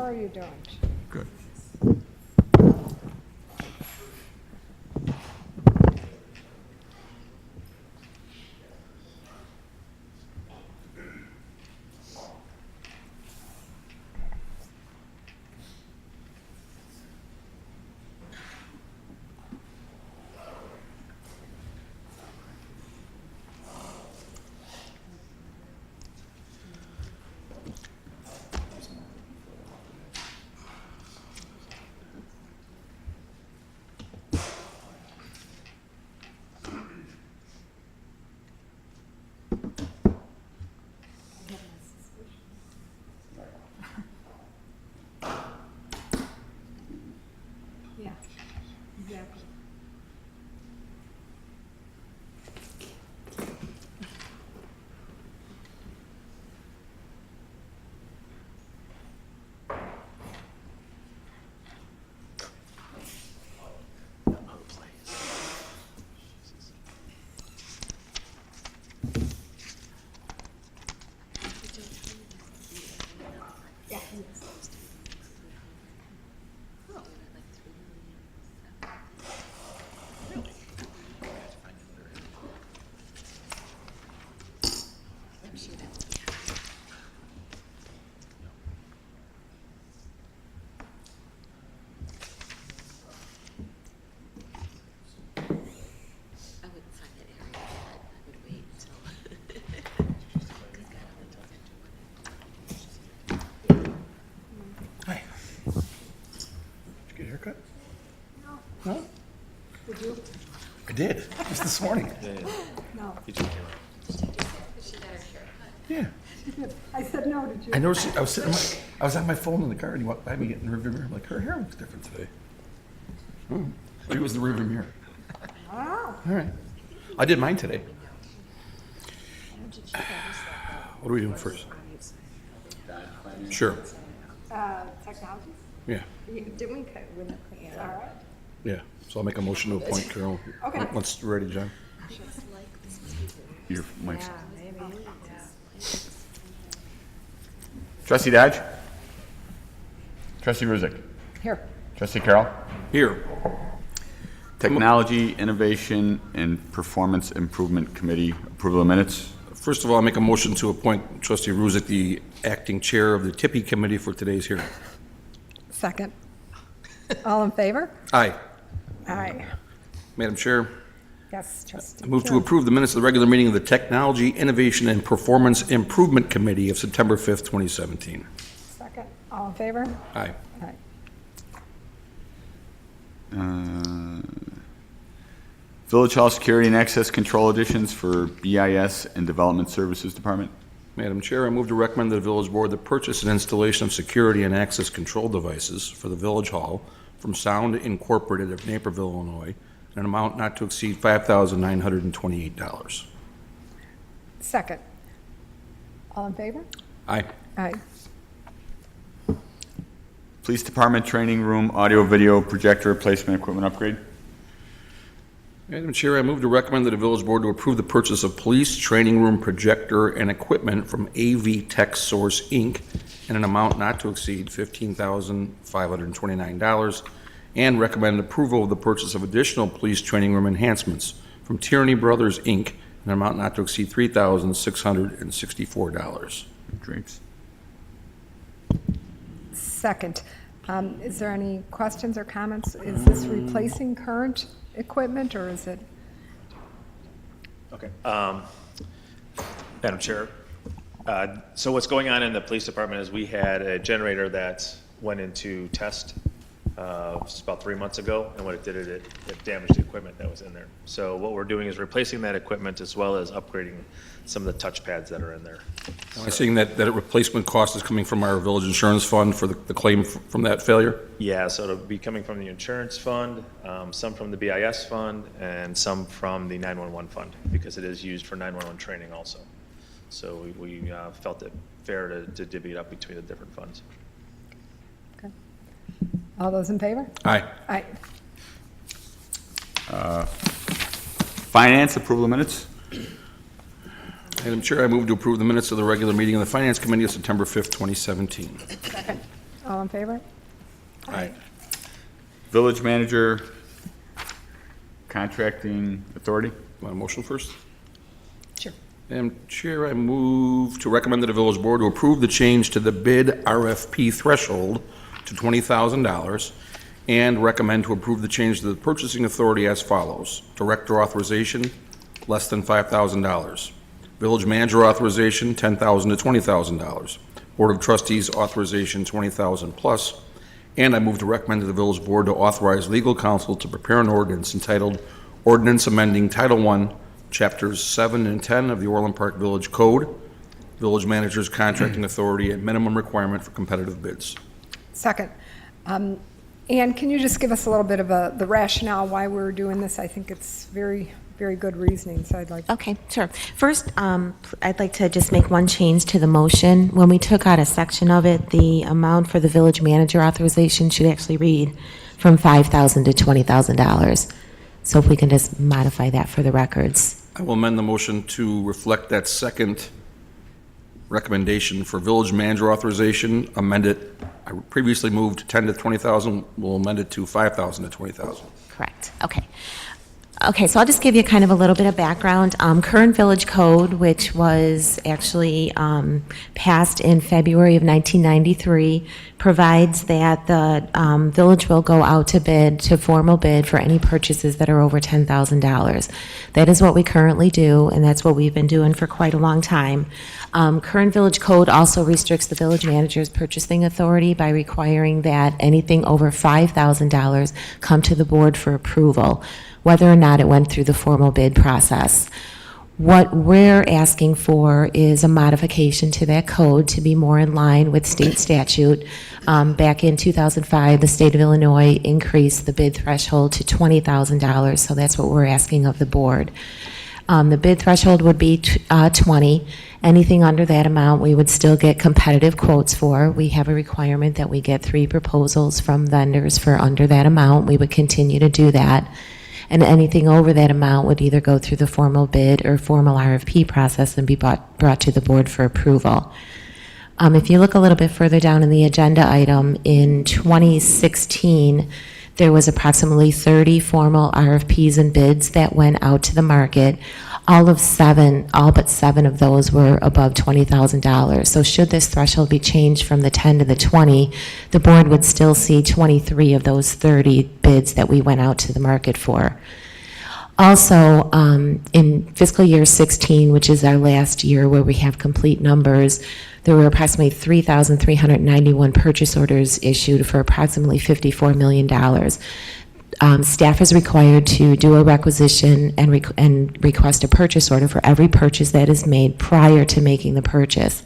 are you doing? Good. Yeah, exactly. Yeah. I wouldn't find that area yet. I would wait until. Hi. Did you get a haircut? No? Did you? I did, just this morning. No. She got her haircut. Yeah. I said no, did you? I noticed, I was on my phone in the car and he walked by me getting the rearview mirror. I'm like, her hair looks different today. Maybe it was the rearview mirror. Wow. All right. I did mine today. What are we doing first? Sure. Technology? Yeah. Didn't we cut with it? All right. Yeah. So I'll make a motion to appoint Carol. Okay. Once you're ready, John. Your mic's. Maybe. Trustee Dodge? Trustee Ruzick? Here. Trustee Carroll? Here. Technology, Innovation, and Performance Improvement Committee, approval of minutes. First of all, I'll make a motion to appoint Trustee Ruzick the acting chair of the Tippy Committee for today's hearing. Second. All in favor? Aye. Aye. Madam Chair, Yes, trustee. I move to approve the minutes of the regular meeting of the Technology, Innovation, and Performance Improvement Committee of September 5th, 2017. Second. All in favor? Aye. Aye. Village Hall Security and Access Control additions for BIS and Development Services Department. Madam Chair, I move to recommend to the Village Board the purchase and installation of security and access control devices for the Village Hall from Sound Incorporated of Naperville, Illinois, in an amount not to exceed $5,928. Second. All in favor? Aye. Aye. Police Department Training Room Audio Video Projector Replacement Equipment Upgrade. Madam Chair, I move to recommend to the Village Board to approve the purchase of police training room projector and equipment from AV Tech Source, Inc. in an amount not to exceed $15,529, and recommend approval of the purchase of additional police training room enhancements from Tierney Brothers, Inc. in an amount not to exceed $3,664. Drapes. Second. Is there any questions or comments? Is this replacing current equipment, or is it? Okay. Madam Chair, so what's going on in the police department is we had a generator that went into test just about 3 months ago, and what it did, it damaged the equipment that was in there. So what we're doing is replacing that equipment as well as upgrading some of the touchpads that are in there. Am I seeing that a replacement cost is coming from our village insurance fund for the claim from that failure? Yeah, so it'll be coming from the insurance fund, some from the BIS fund, and some from the 911 fund, because it is used for 911 training also. So we felt it fair to divvy it up between the different funds. Okay. All those in favor? Aye. Aye. Finance, approval of minutes. Madam Chair, I move to approve the minutes of the regular meeting of the Finance Committee of September 5th, 2017. Second. All in favor? Aye. Village manager contracting authority. Want a motion first? Sure. Madam Chair, I move to recommend to the village board to approve the change to the bid RFP threshold to $20,000 and recommend to approve the change to the purchasing authority as follows. Director authorization, less than $5,000. Village manager authorization, $10,000 to $20,000. Board of trustees authorization, $20,000 plus. And I move to recommend to the village board to authorize legal counsel to prepare an ordinance entitled Ordinance Amending Title I, Chapters 7 and 10 of the Orland Park Village Code, Village Manager's Contracting Authority and minimum requirement for competitive bids. Second. Ann, can you just give us a little bit of the rationale why we're doing this? I think it's very, very good reasoning, so I'd like. Okay, sure. First, I'd like to just make one change to the motion. When we took out a section of it, the amount for the village manager authorization should actually read from $5,000 to $20,000. So if we can just modify that for the records. I will amend the motion to reflect that second recommendation for village manager authorization, amend it. I previously moved 10 to 20,000, we'll amend it to 5,000 to 20,000. Correct, okay. Okay, so I'll just give you kind of a little bit of background. Current village code, which was actually passed in February of 1993, provides that the village will go out to bid, to formal bid for any purchases that are over $10,000. That is what we currently do, and that's what we've been doing for quite a long time. Current village code also restricts the village manager's purchasing authority by requiring that anything over $5,000 come to the board for approval, whether or not it went through the formal bid process. What we're asking for is a modification to that code to be more in line with state statute. Back in 2005, the state of Illinois increased the bid threshold to $20,000, so that's what we're asking of the board. The bid threshold would be 20. Anything under that amount, we would still get competitive quotes for. We have a requirement that we get 3 proposals from vendors for under that amount. We would continue to do that. And anything over that amount would either go through the formal bid or formal RFP process and be brought to the board for approval. If you look a little bit further down in the agenda item, in 2016, there was approximately 30 formal RFPs and bids that went out to the market. All but 7 of those were above $20,000. So should this threshold be changed from the 10 to the 20, the board would still see 23 of those 30 bids that we went out to the market for. Also, in fiscal year 16, which is our last year where we have complete numbers, there were approximately 3,391 purchase orders issued for approximately $54 million. Staff is required to do a requisition and request a purchase order for every purchase that is made prior to making the purchase.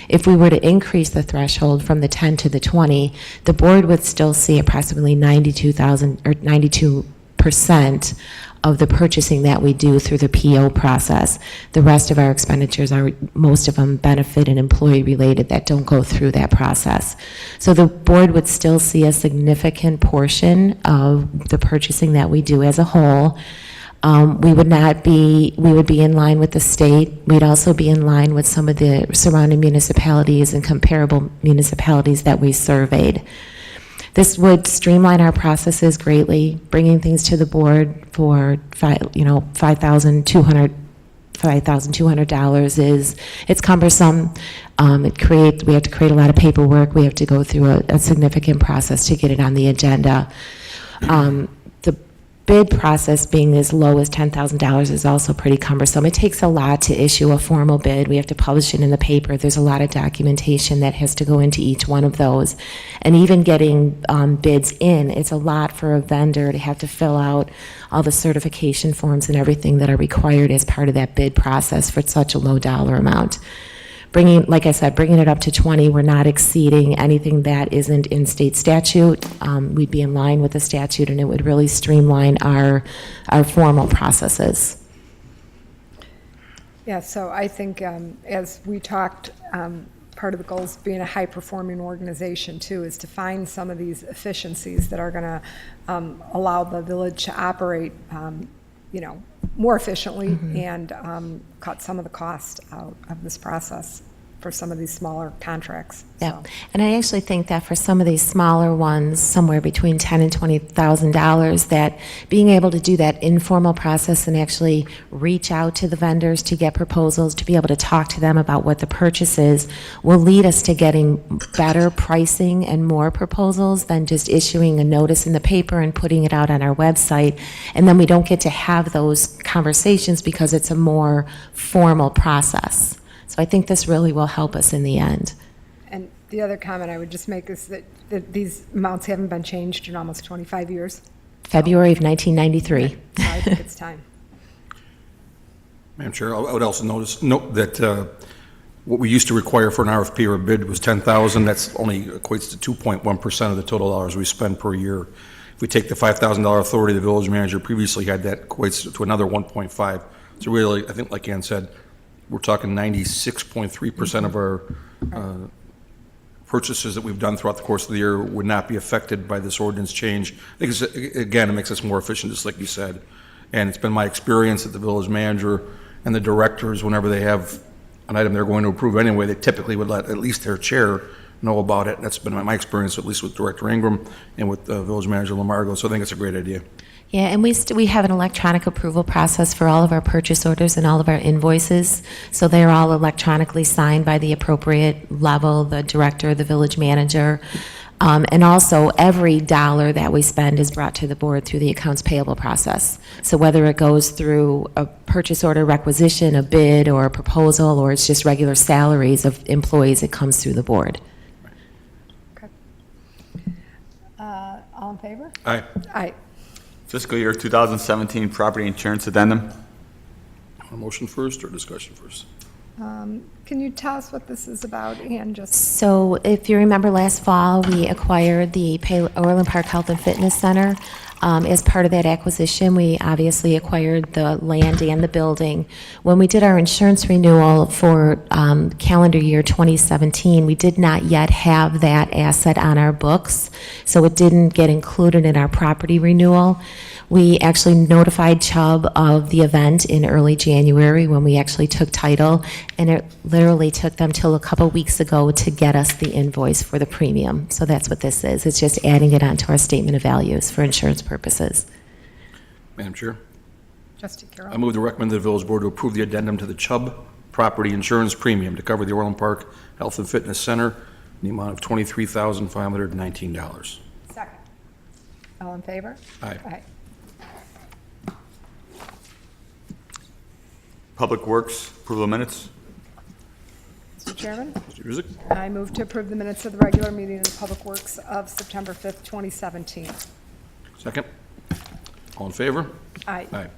If we were to increase the threshold from the 10 to the 20, the board would still see approximately 92% of the purchasing that we do through the PO process. The rest of our expenditures are, most of them, benefit and employee related that don't go through that process. So the board would still see a significant portion of the purchasing that we do as a whole. We would be in line with the state. We'd also be in line with some of the surrounding municipalities and comparable municipalities that we surveyed. This would streamline our processes greatly, bringing things to the board for $5,200 it's cumbersome. We have to create a lot of paperwork. We have to go through a significant process to get it on the agenda. The bid process being as low as $10,000 is also pretty cumbersome. It takes a lot to issue a formal bid. We have to publish it in the paper. There's a lot of documentation that has to go into each one of those. And even getting bids in, it's a lot for a vendor to have to fill out all the certification forms and everything that are required as part of that bid process for such a low dollar amount. Like I said, bringing it up to 20, we're not exceeding anything that isn't in state statute. We'd be in line with the statute, and it would really streamline our formal processes. Yeah, so I think as we talked, part of the goals being a high-performing organization, too, is to find some of these efficiencies that are going to allow the village to operate more efficiently and cut some of the cost out of this process. for some of these smaller contracts. Yeah, So, and I actually think that for some of these smaller ones, somewhere between $10,000 and $20,000, that being able to do that informal process and actually reach out to the vendors to get proposals, to be able to talk to them about what the purchase is, will lead us to getting better pricing and more proposals than just issuing a notice in the paper and putting it out on our website. And then we don't get to have those conversations because it's a more formal process. So I think this really will help us in the end. and the other comment I would just make is that these amounts haven't been changed in almost 25 years. February of 1993. So I think it's time. Madam Chair, I would also note that what we used to require for an RFP or a bid was 10,000. That's only equates to 2.1% of the total dollars we spend per year. If we take the $5,000 authority the village manager previously had, that equates to another 1.5. So really, I think, like Ann said, we're talking 96.3% of our purchases that we've done throughout the course of the year would not be affected by this ordinance change. I think, again, it makes us more efficient, just like you said. And it's been my experience that the village manager and the directors, whenever they have an item they're going to approve anyway, they typically would let at least their chair know about it. That's been my experience, at least with Director Ingram and with village manager Lamargo. So I think it's a great idea. Yeah, and we have an electronic approval process for all of our purchase orders and all of our invoices. So they're all electronically signed by the appropriate level, the director, the village manager. And also, every dollar that we spend is brought to the board through the accounts payable process. So whether it goes through a purchase order requisition, a bid, or a proposal, or it's just regular salaries of employees, it comes through the board. Okay. All in favor? Aye. Aye. Fiscal year 2017 property insurance addendum. A motion first or discussion first? Can you tell us what this is about, Ann, just? So if you remember last fall, we acquired the Orland Park Health and Fitness Center. As part of that acquisition, we obviously acquired the land and the building. When we did our insurance renewal for calendar year 2017, we did not yet have that asset on our books, so it didn't get included in our property renewal. We actually notified Chubb of the event in early January when we actually took title, and it literally took them till a couple weeks ago to get us the invoice for the premium. So that's what this is. It's just adding it onto our statement of values for insurance purposes. Madam Chair, Trustee I Carroll? move to recommend the village board to approve the addendum to the Chubb property insurance premium to cover the Orland Park Health and Fitness Center in the amount of $23,519. Second. All in favor? Aye. Aye. Public Works, approval of minutes. Mr. Chairman, Mr. Music? I move to approve the minutes of the regular meeting of the Public Works of September 5th, 2017. Second. All in favor? Aye.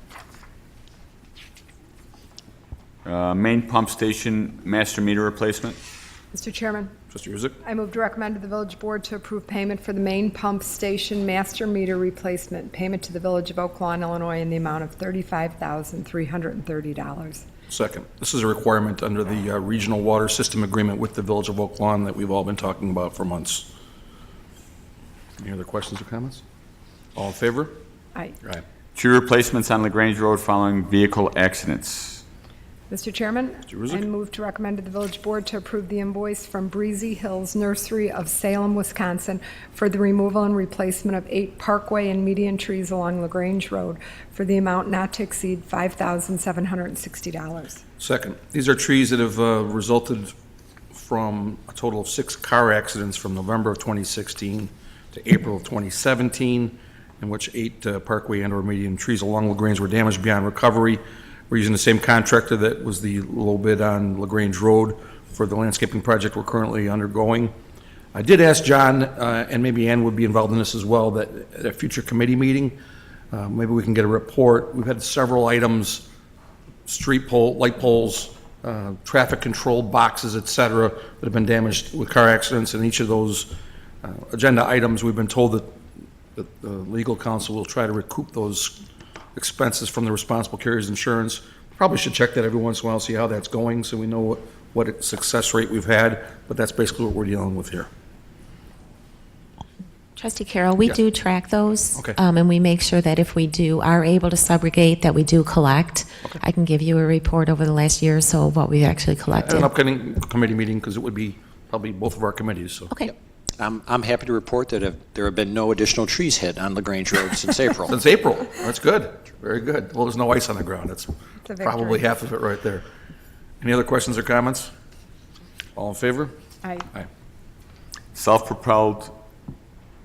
Aye. Main pump station master meter replacement. Mr. Chairman, Trustee Music? I move to recommend to the village board to approve payment for the main pump station master meter replacement, payment to the Village of Oak Lawn, Illinois, in the amount of $35,330. Second. This is a requirement under the regional water system agreement with the Village of Oak Lawn that we've all been talking about for months. Any other questions or comments? All in favor? Aye. Aye. Tree replacements on LaGrange Road following vehicle accidents. Mr. Chairman, Mr. Ruzick? I move to recommend to the village board to approve the invoice from Breezy Hills Nursery of Salem, Wisconsin for the removal and replacement of 8 parkway and median trees along LaGrange Road for the amount not to exceed $5,760. Second. These are trees that have resulted from a total of 6 car accidents from November of 2016 to April of 2017, in which 8 parkway and/or median trees along LaGrange were damaged beyond recovery. We're using the same contractor that was the low bid on LaGrange Road for the landscaping project we're currently undergoing. I did ask John, and maybe Ann would be involved in this as well, that at a future committee meeting, maybe we can get a report. We've had several items, light poles, traffic control boxes, et cetera, that have been damaged with car accidents. And each of those agenda items, we've been told that the legal counsel will try to recoup those expenses from the responsible carrier's insurance. Probably should check that every once in a while, see how that's going, so we know what success rate we've had, but that's basically what we're dealing with here. Trustee Carroll, we do track those. Okay. And we make sure that if we are able to subrogate, that we do collect. I can give you a report over the last year or so of what we've actually At collected. an upcoming committee meeting, because it would be probably both of our committees, so. Okay. I'm happy to report that there have been no additional trees hit on LaGrange Road since April. Since April, that's good, very good. Well, there's no ice on the ground, that's a victory. probably half of it right there. Any other questions or comments? All in favor? Aye. Aye. Self-propelled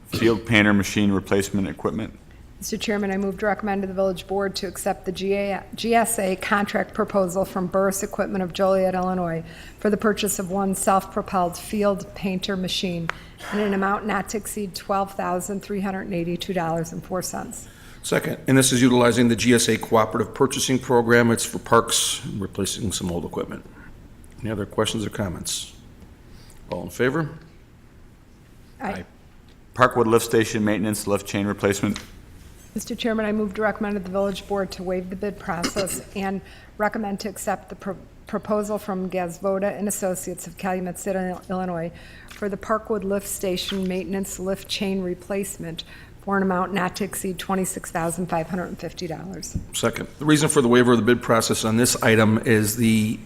field painter machine replacement equipment. Mr. Chairman, I move to recommend to the village board to accept the GSA contract proposal from Burris Equipment of Joliet, Illinois, for the purchase of one self-propelled field painter machine in an amount not to exceed $12,382.04. Second, and this is utilizing the GSA Cooperative Purchasing Program. It's for parks, replacing some old equipment. Any other questions or comments? All in favor? Aye. Parkwood Lift Station maintenance lift chain replacement. Mr. Chairman, I move to recommend to the village board to waive the bid process and recommend to accept the proposal from Gazvoda and Associates of Calumet City, Illinois, for the Parkwood Lift Station maintenance lift chain replacement for an amount not to exceed $26,550. Second, the reason for the waiver of the bid process on this item is the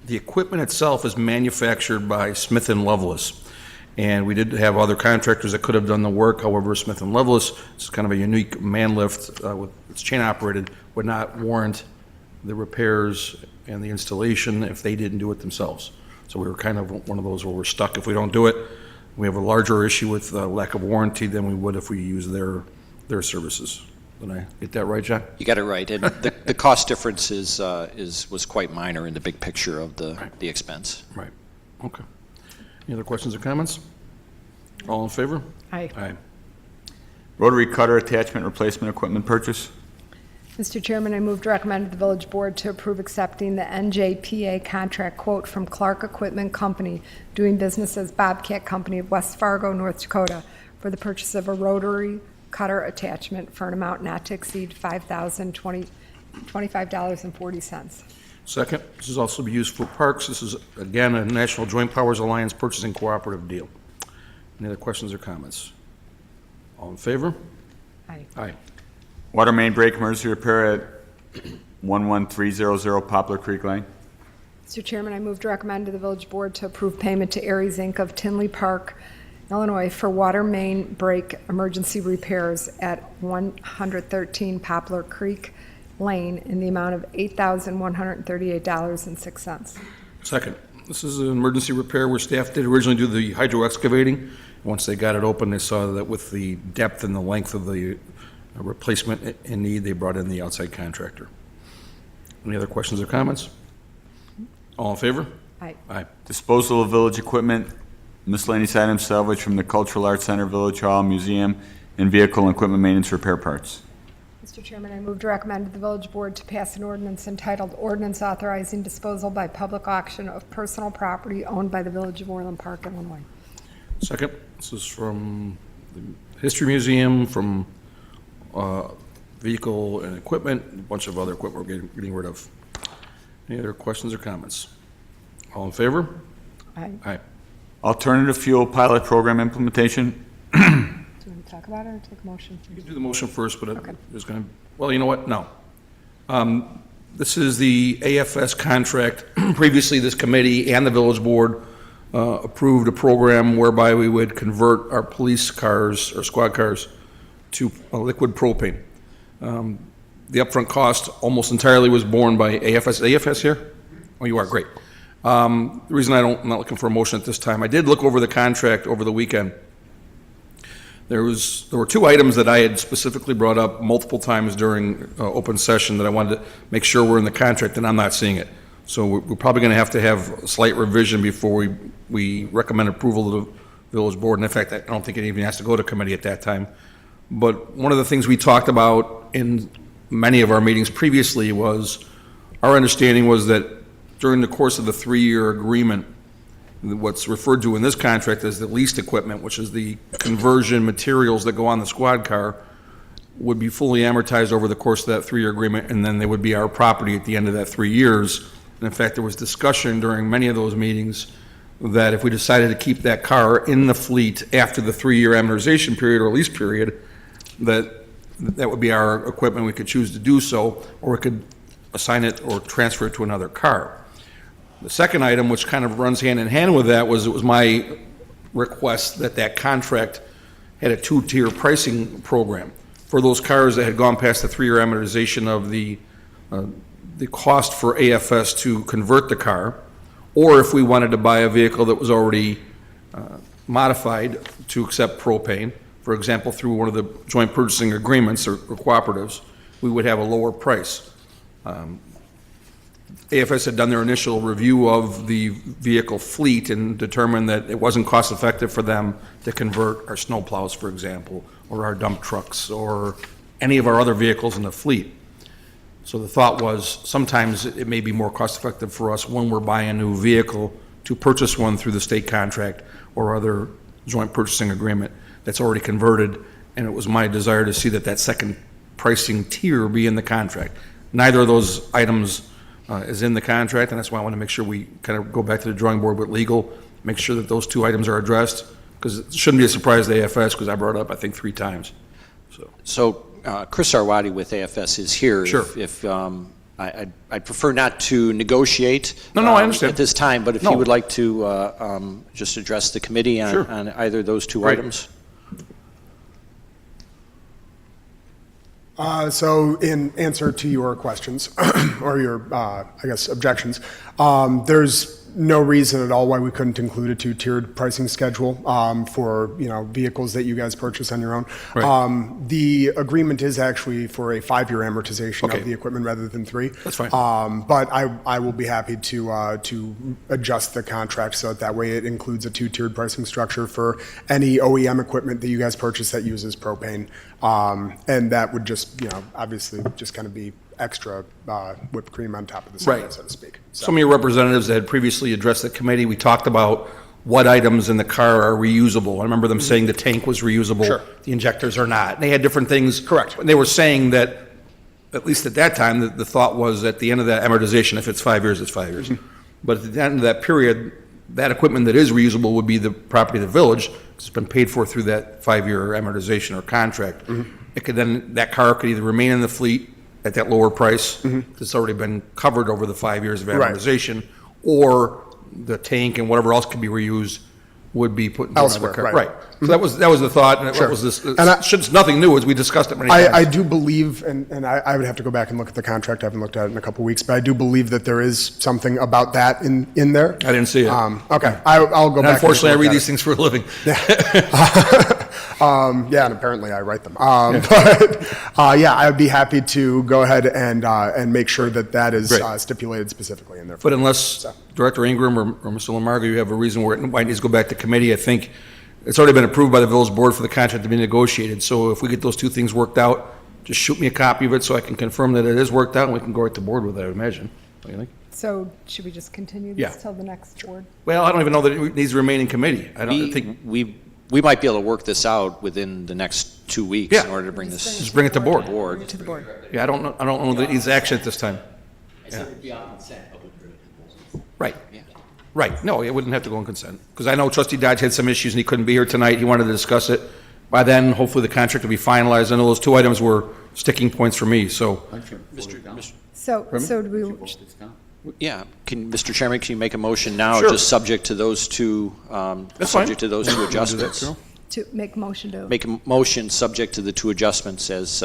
equipment itself is manufactured by Smith & Lovelace. And we did have other contractors that could have done the work. However, Smith & Lovelace, it's kind of a unique man lift, it's chain operated, would not warrant the repairs and the installation if they didn't do it themselves. So we were kind of one of those where we're stuck. If we don't do it, we have a larger issue with lack of warranty than we would if we use their services. Did I get that right, John? You got it right. And the cost difference was quite minor in the big picture of the expense. Right. Okay. Any other questions or comments? All in favor? Aye. Aye. Rotary cutter attachment replacement equipment purchase. Mr. Chairman, I move to recommend to the village board to approve accepting the NJPA contract quote from Clark Equipment Company, doing business as Bobcat Company of West Fargo, North Dakota, for the purchase of a rotary cutter attachment for an amount not to exceed $25.40. Second, this is also be used for parks. This is, again, a National Joint Powers Alliance Purchasing Cooperative deal. Any other questions or comments? All in favor? Aye. Aye. Water main break emergency repair at 11300 Poplar Creek Lane. Mr. Chairman, I move to recommend to the village board to approve payment to Aries Inc. of Tinley Park, Illinois, for water main break emergency repairs at 113 Poplar Creek Lane in the amount of $8,138.06. Second, this is an emergency repair where staff did originally do the hydro excavating. Once they got it open, they saw that with the depth and the length of the replacement in need, they brought in the outside contractor. Any other questions or comments? All in favor? Aye. Aye. Disposal of village equipment, miscellaneous items salvaged from the Cultural Arts Center, Village Hall, Museum, and vehicle and equipment maintenance repair parts. Mr. Chairman, I move to recommend to the village board to pass an ordinance entitled Ordinance Authorizing Disposal by Public Auction of Personal Property Owned by the Village of Orland Park, Illinois. Second, this is from the History Museum, from vehicle and equipment, a bunch of other equipment we're getting rid of. Any other questions or comments? All in favor? Aye. Aye. Alternative fuel pilot program implementation. Do you want to talk about it or take a motion? You can do the motion first, but Okay. there's going to, well, you know what? No. This is the AFS contract. Previously, this committee and the village board approved a program whereby we would convert our police cars, or squad cars, to liquid propane. The upfront cost almost entirely was borne by AFS. AFS here? Oh, you are, great. The reason I'm not looking for a motion at this time, I did look over the contract over the weekend. There were two items that I had specifically brought up multiple times during open session that I wanted to make sure were in the contract, and I'm not seeing it. So we're probably going to have a slight revision before we recommend approval to the village board. And in fact, I don't think it even has to go to committee at that time. But one of the things we talked about in many of our meetings previously was, our understanding was that during the course of the 3-year agreement, what's referred to in this contract as the leased equipment, which is the conversion materials that go on the squad car, would be fully amortized over the course of that 3-year agreement, and then they would be our property at the end of that 3 years. And in fact, there was discussion during many of those meetings that if we decided to keep that car in the fleet after the 3-year amortization period or lease period, that would be our equipment. We could choose to do so, or we could assign it or transfer it to another car. The second item, which kind of runs hand in hand with that, was it was my request that that contract had a 2-tier pricing program for those cars that had gone past the 3-year amortization of the cost for AFS to convert the car, or if we wanted to buy a vehicle that was already modified to accept propane, for example, through one of the joint purchasing agreements or cooperatives, we would have a lower price. AFS had done their initial review of the vehicle fleet and determined that it wasn't cost-effective for them to convert our snowplows, for example, or our dump trucks, or any of our other vehicles in the fleet. So the thought was, sometimes it may be more cost-effective for us when we're buying a new vehicle to purchase one through the state contract or other joint purchasing agreement that's already converted, and it was my desire to see that that second pricing tier be in the contract. Neither of those items is in the contract, and that's why I want to make sure we kind of go back to the drawing board with legal, make sure that those 2 items are addressed, because it shouldn't be a surprise to AFS, because I brought it up, I think, 3 times. So Chris Arwadi with AFS is here. Sure. If I'd prefer not to negotiate. No, I understand. At this time, but if No. you would like to just address the committee on, Sure. on either of those 2 Great. items. So in answer to your questions, or your, I guess, objections, there's no reason at all why we couldn't include a 2-tiered pricing schedule for, vehicles that you guys purchase on your own. Right. The agreement is actually for a 5-year amortization Okay. of the equipment rather than 3. That's fine. But I will be happy to adjust the contract so that way it includes a 2-tiered pricing structure for any OEM equipment that you guys purchase that uses propane. And that would just, obviously just kind of be extra whipped cream on top of the salad, Right. so to speak. Some of your representatives that had previously addressed the committee, we talked about what items in the car are reusable. I remember them saying the tank was reusable. Sure. The injectors are not. They had different things. Correct. They were saying that, at least at that time, the thought was at the end of that amortization, if it's 5 years, it's 5 years. But at the end of that period, that equipment that is reusable would be the property of the village, 'cause it's been paid for through that 5-year amortization or contract. It could then, that car could either remain in the fleet at that lower price, 'cause it's already been covered over the 5 years of Right. amortization, or the tank and whatever else could be reused would be put into another Elsewhere, car. right. Right. So that was the thought, and Sure. it was this, And I- it's nothing new, as we discussed it many times. I do believe, and I would have to go back and look at the contract, I haven't looked at it in a couple of weeks, but I do believe that there is something about that in there. I didn't see it. Okay, I'll go And back. unfortunately, I look read at these it. things for a living. Yeah, and apparently I write them. But, yeah, I'd be happy to go ahead and make sure that that is Great. stipulated specifically in there. But unless Director Ingram or Mr. Lamarga, you have a reason why it needs to go back to committee, I think it's already been approved by the village board for the contract to be negotiated. So if we get those 2 things worked out, just shoot me a copy of it so I can confirm that it is worked out, and we can go right to board with it, I would imagine. What do you think? So should we just continue Yeah. this till the next board? Well, I don't even know that it needs to remain in committee. I don't think, We might be able to work this out within the next 2 weeks Yeah. in order to bring this just bring it to board. board. To the board. Yeah, I don't know that it needs action at this time. Right. Right. No, it wouldn't have to go on consent. Because I know trustee Dodge had some issues and he couldn't be here tonight. He wanted to discuss it. By then, hopefully the contract will be finalized. I know those 2 items were sticking points for me, so. So do we, Yeah, Mr. Chairman, can you make a motion now, Sure. just subject to those 2, That's fine. subject to those 2 adjustments? to make motion to, Make a motion subject to the 2 adjustments as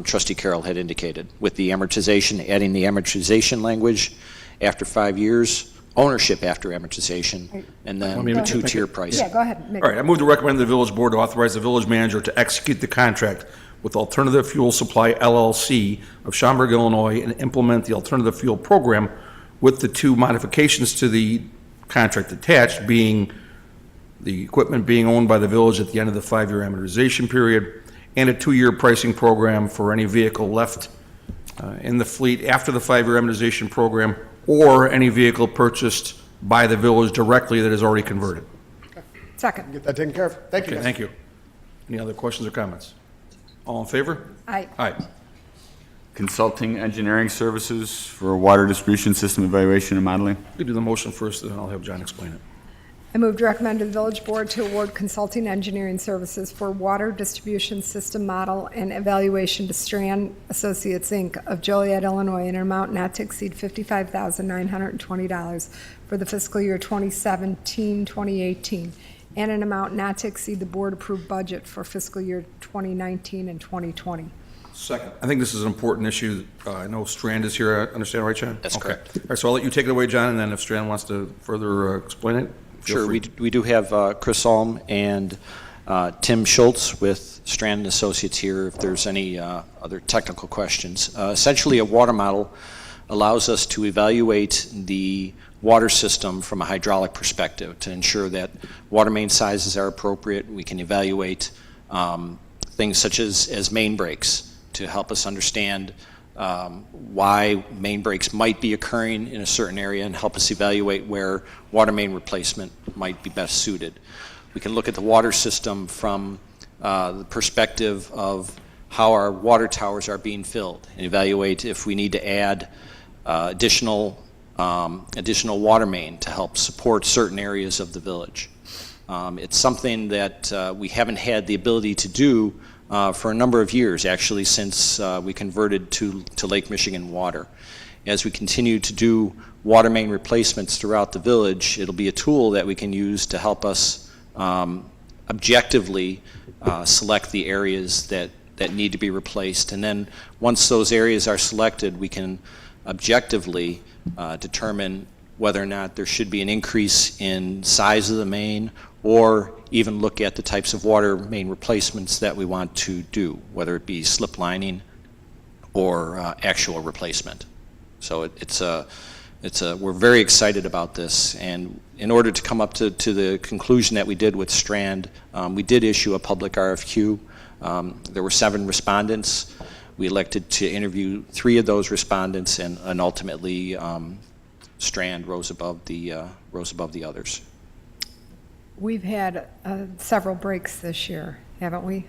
trustee Carroll had indicated, with the amortization, adding the amortization language after 5 years, ownership after amortization, and Want then me to make 2-tier it? pricing. yeah, go ahead. Make All right, I move to recommend the village board to authorize the village manager to execute the contract with Alternative Fuel Supply LLC of Schaumburg, Illinois, and implement the alternative fuel program with the 2 modifications to the contract attached, being the equipment being owned by the village at the end of the 5-year amortization period, and a 2-year pricing program for any vehicle left in the fleet after the 5-year amortization program, or any vehicle purchased by the village directly that is already converted. Second. Get that taken care of. Thank you, Okay, guys. thank you. Any other questions or comments? All in favor? Aye. Aye. Consulting engineering services for water distribution system evaluation and modeling. We do the motion first, then I'll have John explain it. I move to recommend to the village board to award consulting engineering services for water distribution system model and evaluation to Strand Associates, Inc. of Joliet, Illinois, in an amount not to exceed $55,920 for the fiscal year 2017-2018, and an amount not to exceed the board-approved budget for fiscal year 2019 and 2020. Second. I think this is an important issue. I know Strand is here, I understand, right, John? That's Okay. correct. All right, so I'll let you take it away, John, and then if Strand wants to further explain it, feel Sure, free. we do have Chris Ulm and Tim Schultz with Strand Associates here if there's any other technical questions. Essentially, a water model allows us to evaluate the water system from a hydraulic perspective to ensure that water main sizes are appropriate. We can evaluate things such as main breaks to help us understand why main breaks might be occurring in a certain area and help us evaluate where water main replacement might be best suited. We can look at the water system from the perspective of how our water towers are being filled and evaluate if we need to add additional water main to help support certain areas of the village. It's something that we haven't had the ability to do for a number of years, actually, since we converted to Lake Michigan Water. As we continue to do water main replacements throughout the village, it'll be a tool that we can use to help us objectively select the areas that need to be replaced. And then once those areas are selected, we can objectively determine whether or not there should be an increase in size of the main, or even look at the types of water main replacements that we want to do, whether it be slip lining or actual replacement. So we're very excited about this, and in order to come up to the conclusion that we did with Strand, we did issue a public RFQ. There were 7 respondents. We elected to interview 3 of those respondents, and ultimately Strand rose above the others. We've had several breaks this year, haven't we?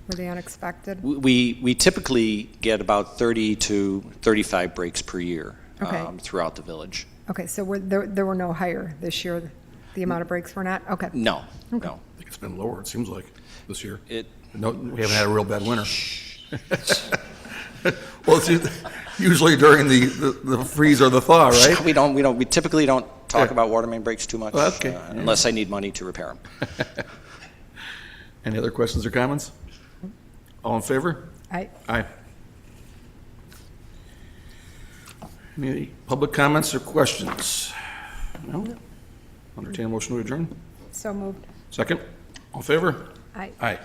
Were they unexpected? We typically get about 30 to 35 breaks per year Okay. throughout the village. Okay, so there were no higher this year? The amount of breaks were not? Okay. No, no. I think it's been lower, it seems like, this year. It, No, we haven't had a real bad winter. Well, it's usually during the freeze or the thaw, right? we typically don't talk about water main breaks too much, Okay. unless I need money to repair them. Any other questions or comments? All in favor? Aye. Aye. Any public comments or questions? No? Entertain a motion to adjourn? So moved. Second? All in favor? Aye. Aye.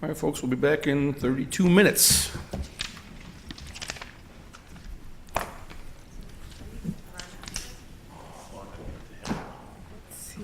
All right, folks, we'll be back in 32 minutes. Let's see.